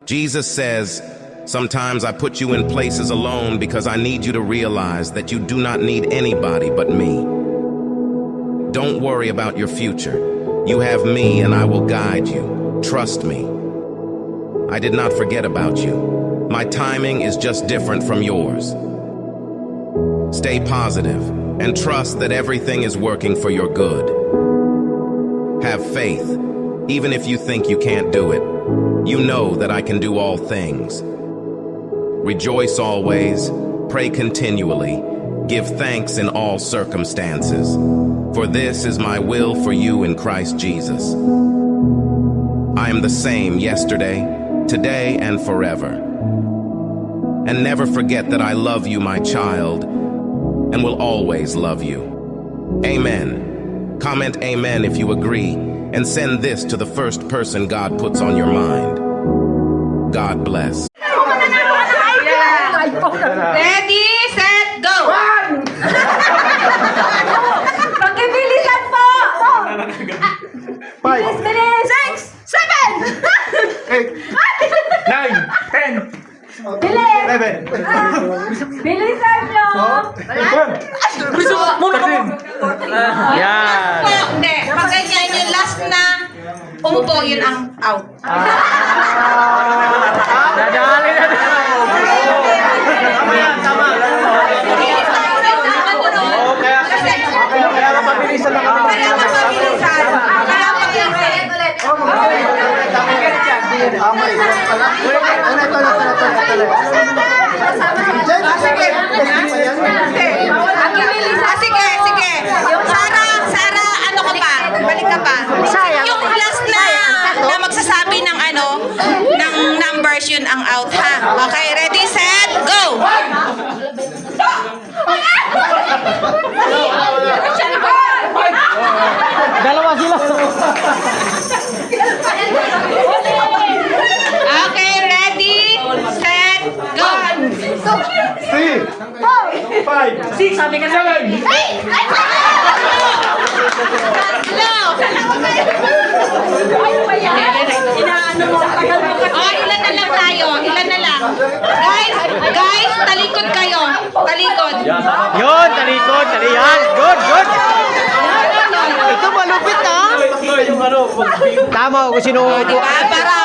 Jesus says, sometimes I put you in places alone because I need you to realize that you do not need anybody but me. Don't worry about your future. You have me and I will guide you. Trust me. I did not forget about you. My timing is just different from yours. Stay positive and trust that everything is working for your good. Have faith, even if you think you can't do it. You know that I can do all things. Rejoice always, pray continually, give thanks in all circumstances. For this is my will for you in Christ Jesus. I am the same yesterday, today, and forever. And never forget that I love you, my child, and will always love you. Amen. Comment amen if you agree, and send this to the first person God puts on your mind. God bless. Ready, set, go! Pagkibilisan po! 5, Bilis! 6, 7! 8, 9, 10, Bilis! 11, Bilisan nyo! 12, Yan. Hindi, pag ganyan yung last na umupo, yun ang out. Dadali na. Tama. Kaya mapabilisan lang kami. Kaya mapabilisan. Kaya mapabilisan. Sige. Sara, ano ka pa? Balik ka pa. Yung last na magsasabi ng ng numbers, yun ang out, ha? Okay, ready, set, go! Dalawa sila. Okay, ready, set, go! 3, 5, 6, 7, Ilan na lang tayo? Ilan na lang? Guys, talikod kayo. Talikod. Yun, talikod, talihan. Good. Ito malupit na. Tama kung sino. Diba? Para